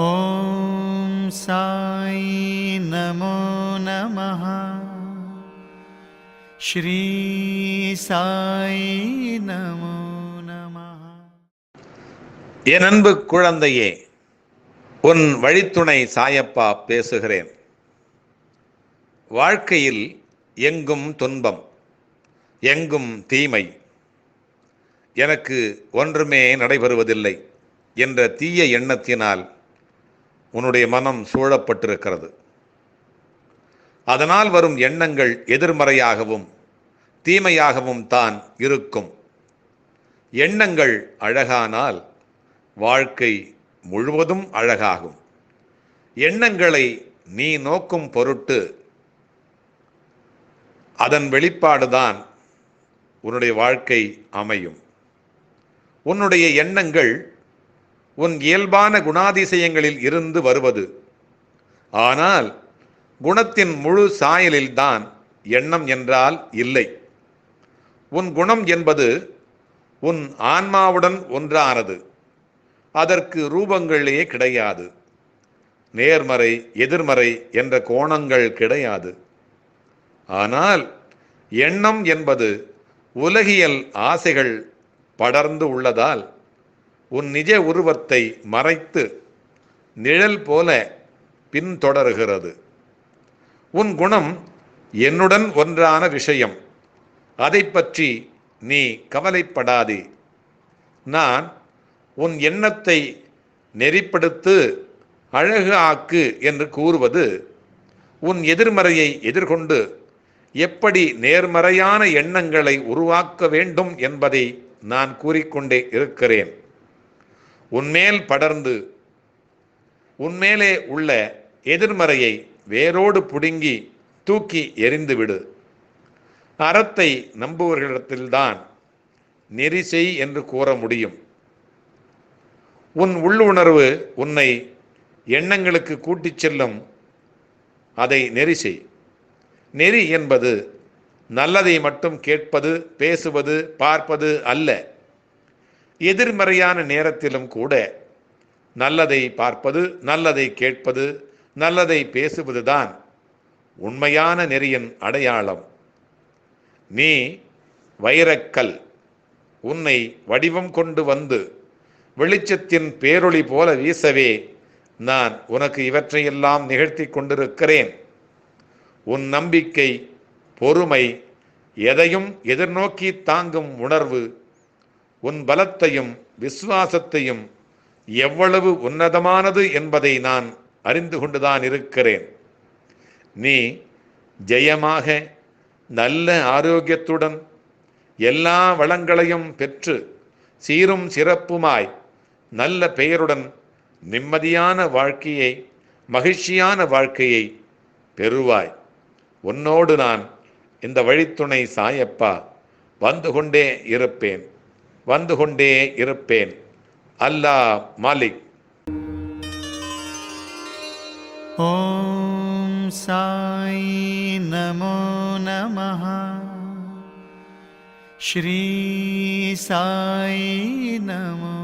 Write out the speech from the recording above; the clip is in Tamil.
ஓம் சாயி நமோ நமः. ஸ்ரீ சாயி நமோ நமः. என் அன்பு குழந்தையே, உன் வழித்துணை சாயப்பா பேசுகிறேன். வாழ்க்கையில் எங்கும் துன்பம், எங்கும் தீமை, எனக்கு ஒன்றுமே நடைபெறுவதில்லை என்ற தீய எண்ணத்தினால் உன்னுடைய மனம் சூழப்பட்டிருக்கிறது. அதனால் வரும் எண்ணங்கள் எதிர்மறையாகவும் தீமையாகவும் தான் இருக்கும். எண்ணங்கள் அழகானால் வாழ்க்கை முழுவதும் அழகாகும். எண்ணங்களை நீ நோக்கும் பொருட்டு அதன் வெளிப்பாடுதான் உன்னுடைய வாழ்க்கை அமையும். உன்னுடைய எண்ணங்கள் உன் இயல்பான குணாதிசயங்களில் இருந்து வருவது. ஆனால் குணத்தின் முழு சாயலில்தான் எண்ணம் என்றால் இல்லை. உன் குணம் என்பது உன் ஆன்மாவுடன் ஒன்றானது. அதற்கு ரூபங்களே கிடையாது. நேர்மறை எதிர்மறை என்ற கோணங்கள் கிடையாது. ஆனால் எண்ணம் என்பது உலகியல் ஆசைகள் படர்ந்து உள்ளதால் உன் நிஜ உருவத்தை மறைத்து நிழல் போல பின்தொடர்கிறது. உன் குணம் என்னுடன் ஒன்றான விஷயம். அதை பற்றி நீ கவலைப்படாதே. நான் உன் எண்ணத்தை நெறிப்படுத்து, அழகு ஆக்கு என்று கூறுவது உன் எதிர்மறையை எதிர்கொண்டு எப்படி நேர்மறையான எண்ணங்களை உருவாக்க வேண்டும் என்பதை நான் கூறிக்கொண்டே இருக்கிறேன். உன்மேல் படர்ந்து உன்மேலே உள்ள எதிர்மறையை வேரோடு புடுங்கி தூக்கி எறிந்துவிடு. அறத்தை நம்புவர்களிடத்தில்தான் நெறி செய் என்று கூற முடியும். உன் உள்ளுணர்வு உன்னை எண்ணங்களுக்கு கூட்டிச் செல்லும். அதை நெறி செய். நெறி என்பது நல்லதை மட்டும் கேட்பது, பேசுவது, பார்ப்பது அல்ல. எதிர்மறையான நேரத்திலும் கூட நல்லதை பார்ப்பது, நல்லதை கேட்பது, நல்லதை பேசுவதுதான் உண்மையான நெறியின் அடையாளம். நீ வைரக்கல். உன்னை வடிவம் கொண்டு வந்து வெளிச்சத்தின் பேரொளி போல வீசவே நான் உனக்கு இவற்றையெல்லாம் நிகழ்த்தி கொண்டிருக்கிறேன். உன் நம்பிக்கை, பொறுமை, எதையும் எதிர்நோக்கி தாங்கும் உணர்வு, உன் பலத்தையும் விசுவாசத்தையும் எவ்வளவு உன்னதமானது என்பதை நான் அறிந்து கொண்டுதான் இருக்கிறேன். நீ ஜெயமாக நல்ல ஆரோக்கியத்துடன் எல்லா வளங்களையும் பெற்று சீரும் சிறப்புமாய் நல்ல பெயருடன் நிம்மதியான வாழ்க்கையை, மகிழ்ச்சியான வாழ்க்கையை பெறுவாய். உன்னோடு நான் இந்த வழித்துணை சாயப்பா வந்து கொண்டே இருப்பேன், வந்து கொண்டே இருப்பேன். அல்லாஹ் மாலிக். ஓம் சாயி நமோ நமः. ஸ்ரீ சாயி நமோ